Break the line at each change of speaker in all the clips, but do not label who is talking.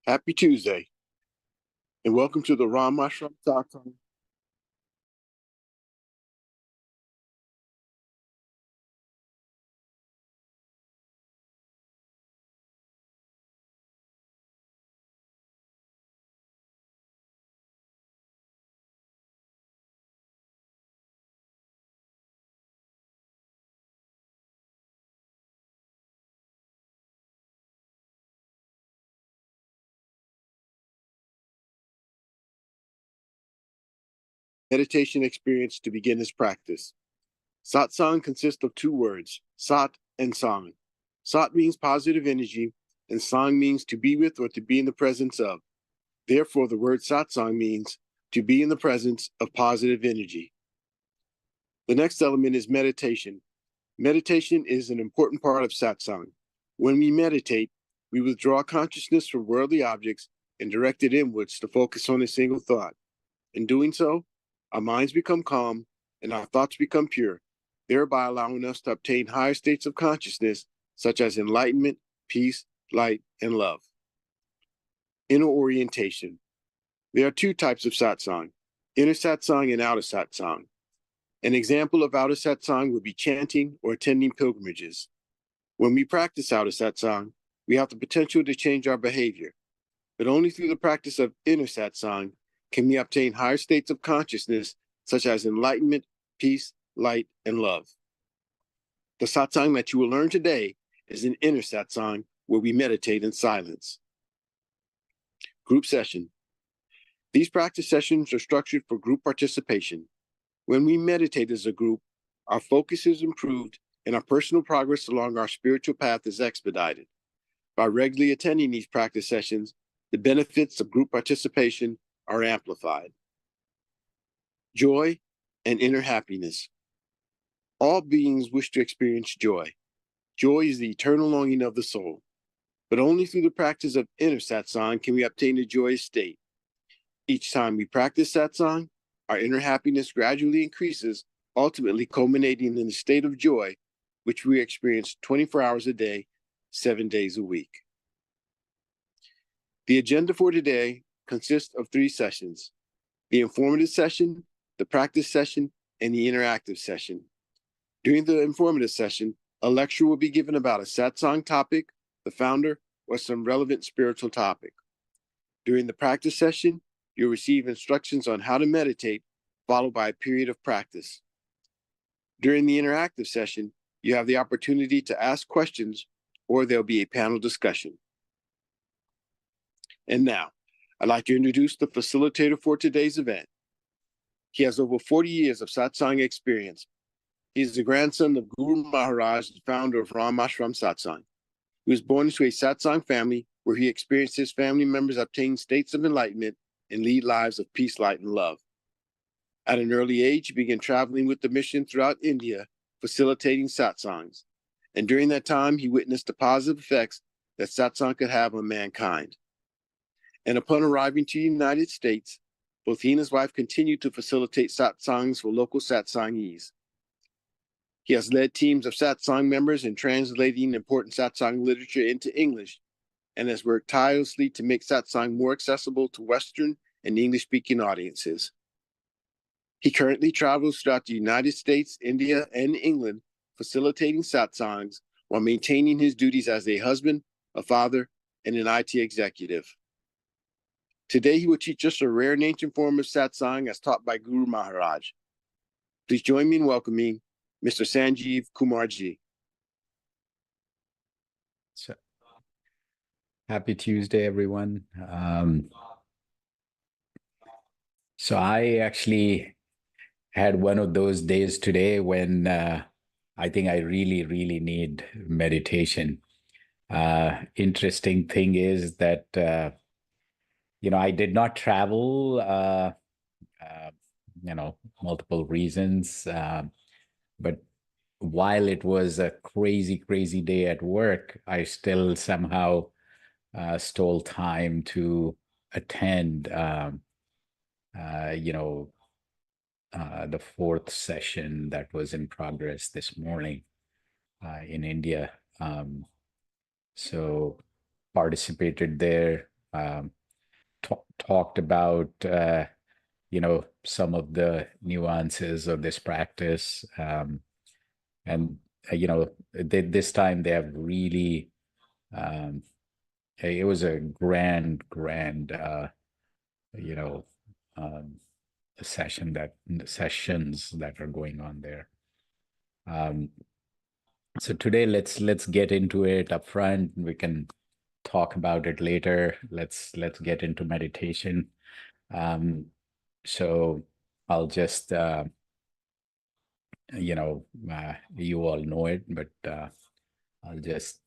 Happy Tuesday, and welcome to the Ramashram Satsang. Meditation experience to begin this practice. Satsang consists of two words, Sat and Sang. Sat means positive energy, and Sang means to be with or to be in the presence of. Therefore, the word Satsang means to be in the presence of positive energy. The next element is meditation. Meditation is an important part of Satsang. When we meditate, we withdraw consciousness from worldly objects and direct it inwards to focus on a single thought. In doing so, our minds become calm and our thoughts become pure, thereby allowing us to obtain higher states of consciousness, such as enlightenment, peace, light, and love. Inner orientation. There are two types of satsang, inner satsang and outer satsang. An example of outer satsang would be chanting or attending pilgrimages. When we practice outer satsang, we have the potential to change our behavior, but only through the practice of inner satsang can we obtain higher states of consciousness, such as enlightenment, peace, light, and love. The satsang that you will learn today is an inner satsang where we meditate in silence. Group session. These practice sessions are structured for group participation. When we meditate as a group, our focus is improved and our personal progress along our spiritual path is expedited. By regularly attending these practice sessions, the benefits of group participation are amplified. Joy and inner happiness. All beings wish to experience joy. Joy is the eternal longing of the soul, but only through the practice of inner satsang can we obtain a joyous state. Each time we practice satsang, our inner happiness gradually increases, ultimately culminating in a state of joy, which we experience 24 hours a day, 7 days a week. The agenda for today consists of 3 sessions: the informative session, the practice session, and the interactive session. During the informative session, a lecture will be given about a satsang topic, the founder, or some relevant spiritual topic. During the practice session, you'll receive instructions on how to meditate, followed by a period of practice. During the interactive session, you have the opportunity to ask questions, or there'll be a panel discussion. And now, I'd like to introduce the facilitator for today's event. He has over 40 years of satsang experience. He is the grandson of Guru Maharaj, the founder of Ramashram Satsang. He was born into a satsang family where he experienced his family members obtain states of enlightenment and lead lives of peace, light, and love. At an early age, he began traveling with the mission throughout India, facilitating satsangs. And during that time, he witnessed the positive effects that satsang could have on mankind. And upon arriving to the United States, both he and his wife continued to facilitate satsangs for local satsangees. He has led teams of satsang members in translating important satsang literature into English and has worked tirelessly to make satsang more accessible to Western and English-speaking audiences. He currently travels throughout the United States, India, and England, facilitating satsangs while maintaining his duties as a husband, a father, and an IT executive. Today, he will teach us a rare and ancient form of satsang as taught by Guru Maharaj. Please join me in welcoming Mr. Sanjeev Kumarji.
So, happy Tuesday, everyone. So I actually had one of those days today when I think I really need meditation. Interesting thing is that I did not travel, multiple reasons. But while it was a crazy day at work, I still somehow stole time to attend, the 4th session that was in progress this morning in India. So participated there. talked about some of the nuances of this practice, and this time they have really it was a grand you know um, sessions that are going on there. um, so today let's get into it up front. We can talk about it later. Let's get into meditation. um, so I'll just you all know it, but I'll just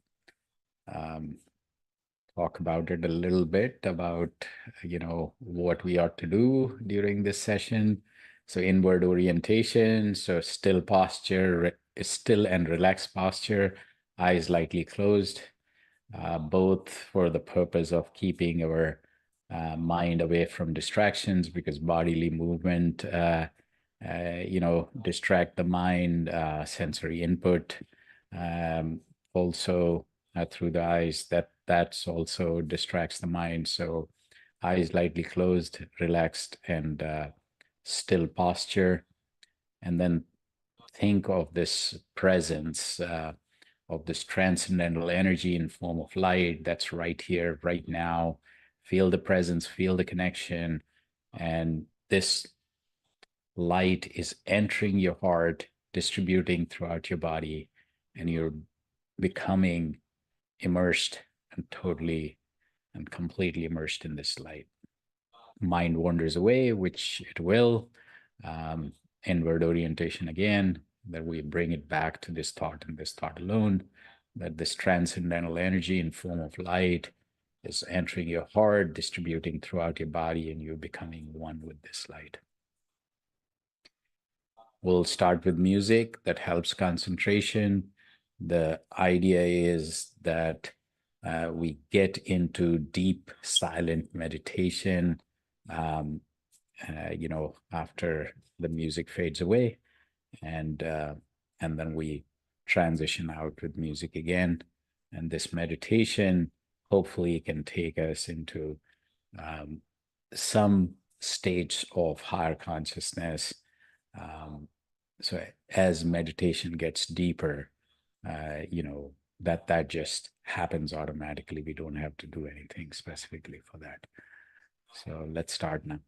um, talk about it a little bit about what we ought to do during this session. So inward orientation, so still posture, still and relaxed posture, eyes lightly closed, both for the purpose of keeping our mind away from distractions, because bodily movement distract the mind, sensory input, also through the eyes, that's also distracts the mind. So eyes lightly closed, relaxed, and still posture. And then think of this presence, of this transcendental energy in form of light that's right here, right now. Feel the presence, feel the connection. And this light is entering your heart, distributing throughout your body, and you're becoming immersed and totally and completely immersed in this light. Mind wanders away, which it will. Um, Inward orientation again, that we bring it back to this thought and this thought alone, that this transcendental energy in form of light is entering your heart, distributing throughout your body, and you're becoming one with this light. We'll start with music that helps concentration. The idea is that we get into deep, silent meditation, um, after the music fades away, and then we transition out with music again. And this meditation hopefully can take us into um, some states of higher consciousness. Um, so as meditation gets deeper, that just happens automatically. We don't have to do anything specifically for that. So let's start now.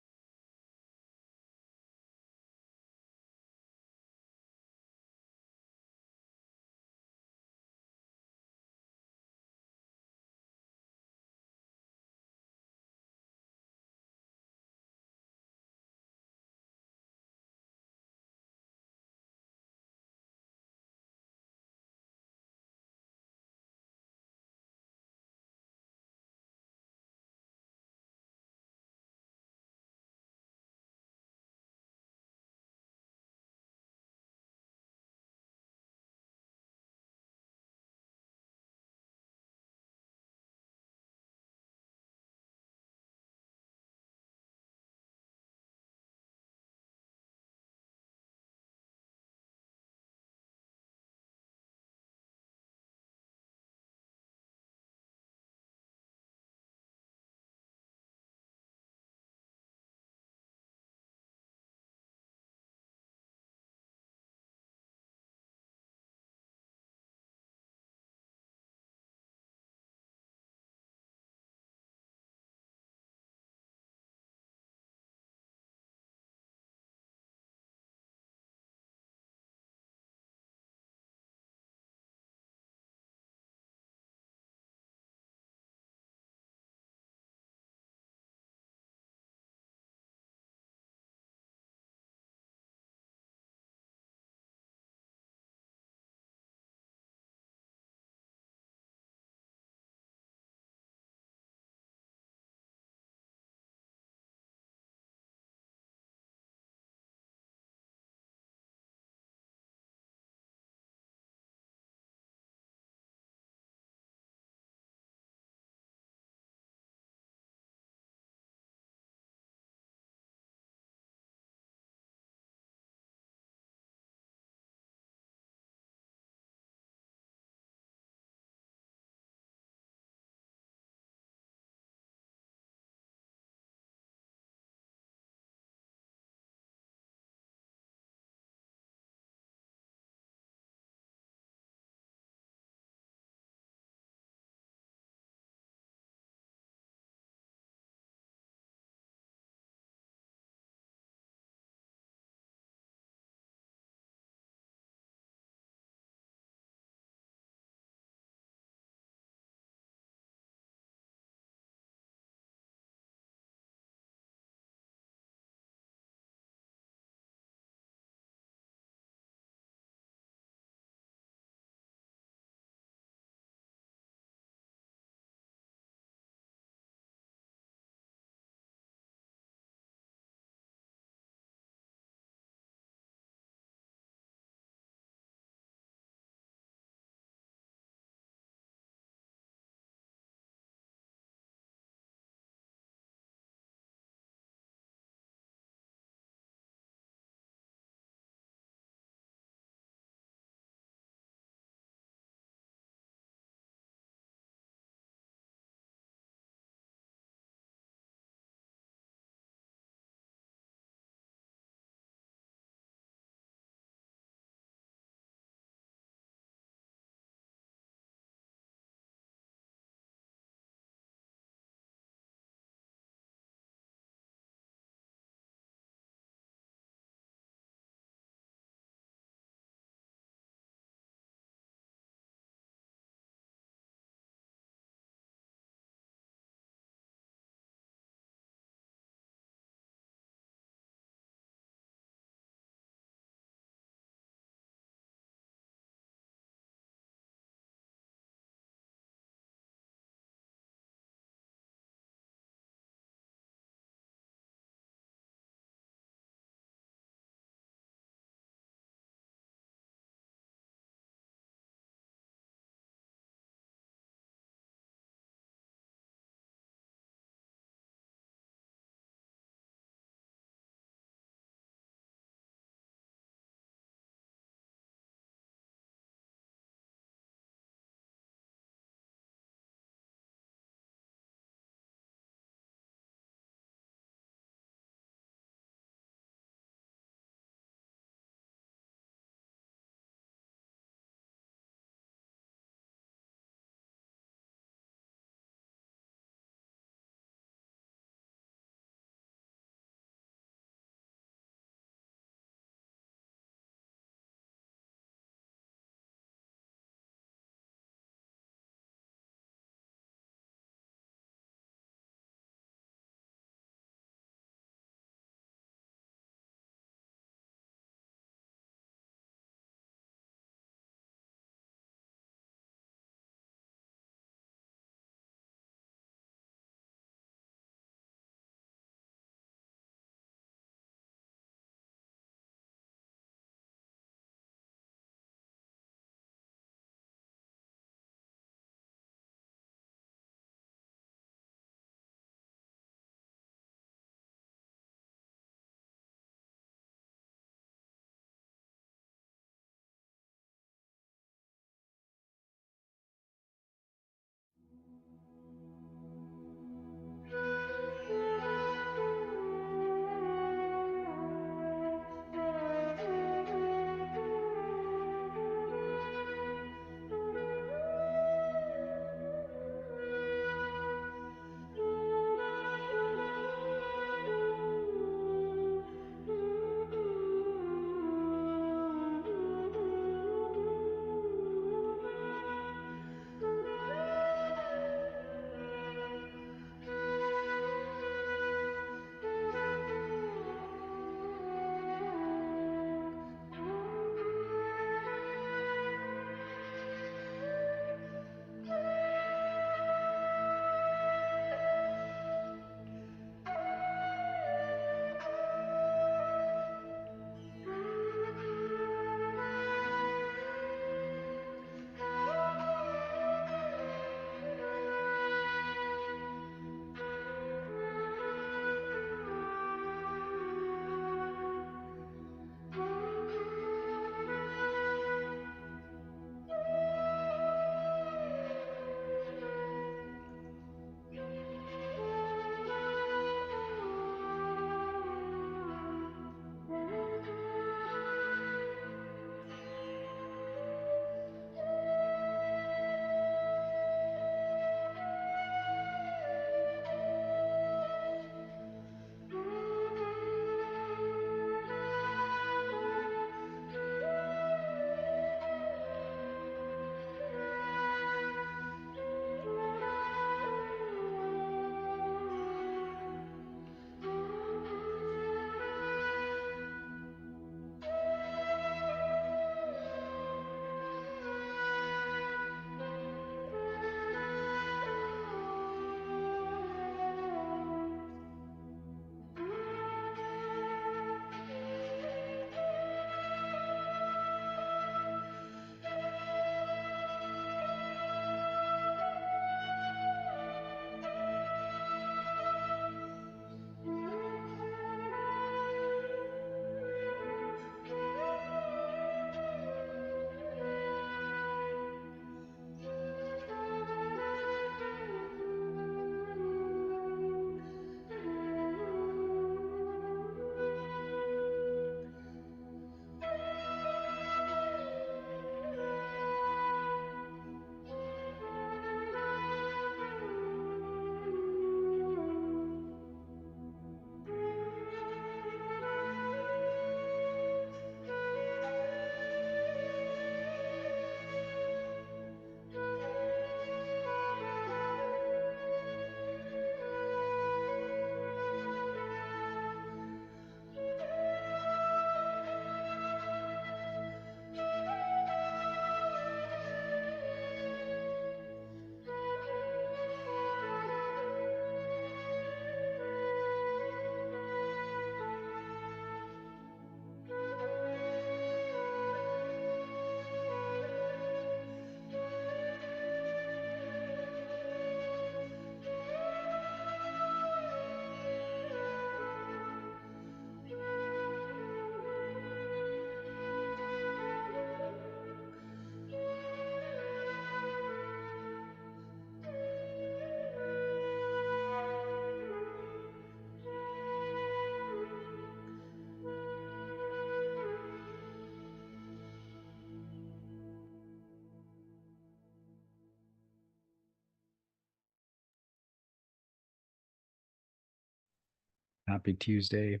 Happy Tuesday.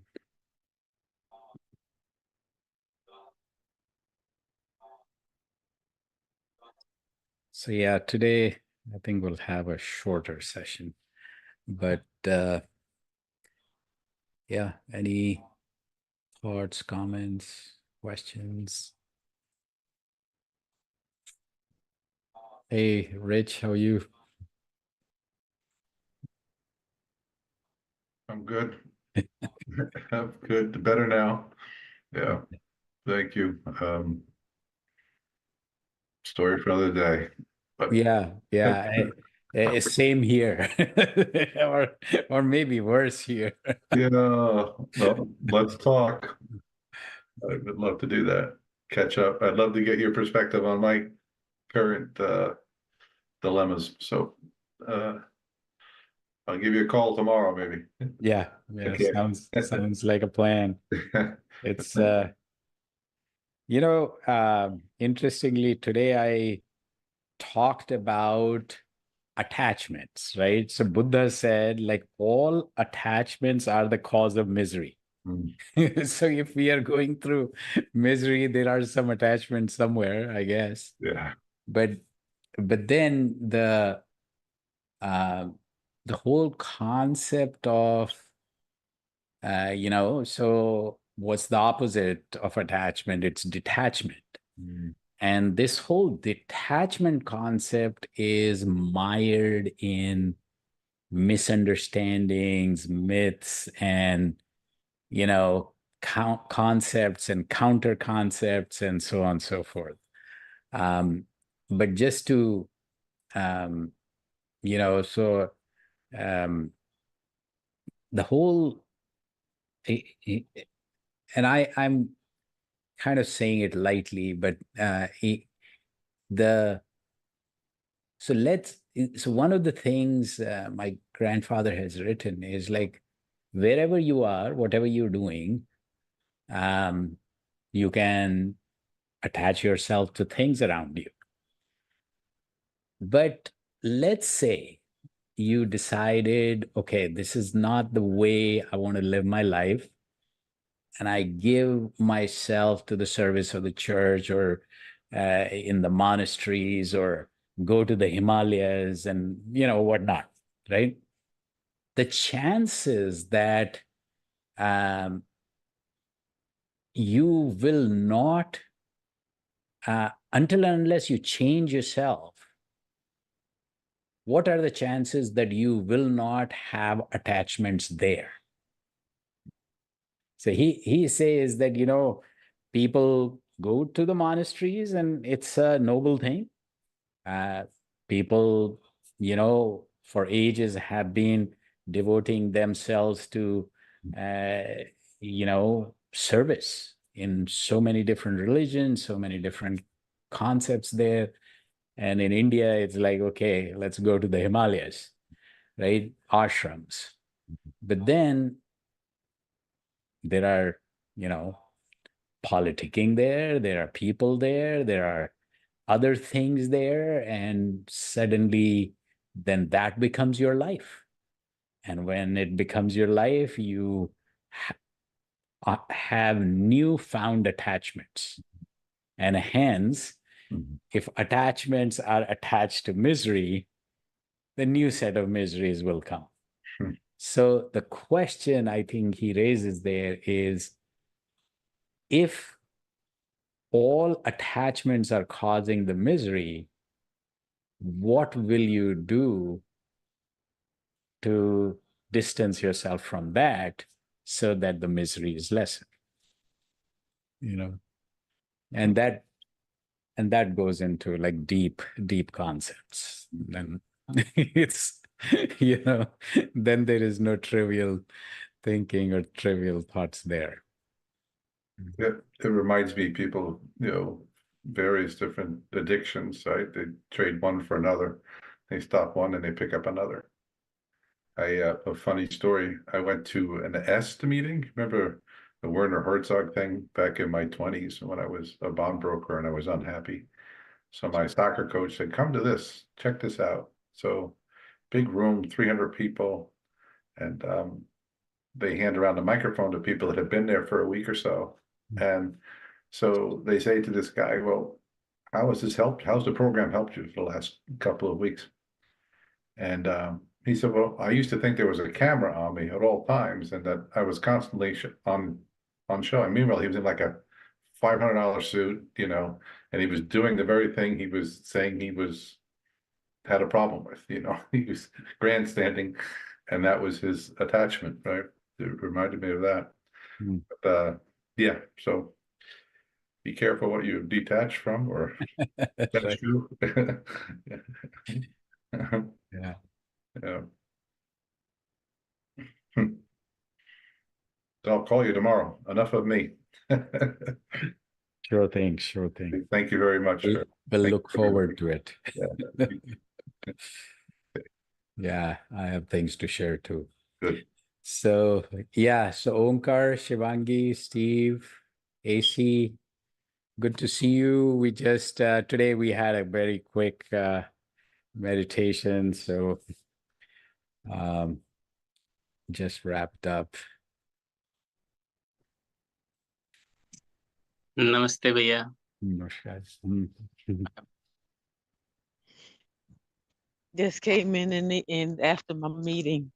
So yeah, today I think we'll have a shorter session, but yeah, any thoughts, comments, questions? Hey, Rich, how are you?
I'm good. I'm good. Better now. Yeah. Thank you. Story for another day. But
Yeah, same here, or maybe worse here.
yeah, well, let's talk. I would love to do that. Catch up. I'd love to get your perspective on my current dilemmas. So I'll give you a call tomorrow, maybe.
Yeah,
Okay.
sounds like a plan. It's interestingly, today I talked about attachments, right? So Buddha said, like, all attachments are the cause of misery.
Mm.
So if we are going through misery, there are some attachments somewhere, I guess.
Yeah.
But then uh, the whole concept of so what's the opposite of attachment? It's detachment.
Mm.
And this whole detachment concept is mired in misunderstandings, myths, and concepts and counter concepts, and so on and so forth. But just to um, so the whole and I'm kind of saying it lightly, but the so let's so one of the things my grandfather has written is like, wherever you are, whatever you're doing, um, you can attach yourself to things around you. But let's say you decided, okay, this is not the way I want to live my life, and I give myself to the service of the church, or in the monasteries, or go to the Himalayas and whatnot, right? The chances that um, you will not, until and unless you change yourself, what are the chances that you will not have attachments there? So he says that people go to the monasteries and it's a noble thing. Uh, People, for ages have been devoting themselves to, service in so many different religions, so many different concepts there. And in India, it's like, okay, let's go to the Himalayas, right? Ashrams. But then there are, politicking there, there are people there, there are other things there, and suddenly then that becomes your life. And when it becomes your life, you have newfound attachments. And hence, if attachments are attached to misery, the new set of miseries will come.
Hmm.
So the question I think he raises there is, if all attachments are causing the misery, what will you do to distance yourself from that so that the misery is lessened? And that goes into like deep concepts. Then it's then there is no trivial thinking or trivial thoughts there.
It reminds me, people, various different addictions, right? They trade one for another. They stop one and they pick up another. A funny story. I went to an EST meeting. Remember the Werner Herzog thing back in my 20s when I was a bond broker and I was unhappy. So my soccer coach said, "Come to this, check this out." So big room, 300 people, and they hand around the microphone to people that have been there for a week or so. And so they say to this guy, well, how has this helped? How's the program helped you for the last couple of weeks? And he said, well, I used to think there was a camera on me at all times and that I was constantly on show. And meanwhile, he was in like a $500 suit, you know, and he was doing the very thing he was saying he had a problem with, you know, he was grandstanding, and that was his attachment, right? It reminded me of that. But yeah, so be careful what you detach from or attach to.
Yeah.
Yeah. So I'll call you tomorrow. Enough of me.
Sure thing. Sure thing.
Thank you very much.
We'll look forward to it.
Yeah.
Yeah, I have things to share too.
Good.
So yeah, so Omkar, Shivangi, Steve, AC, good to see you. We just today we had a very quick meditation, so just wrapped up.
Namaste, भैया.
Namaskar.
Just came in the end after my meeting.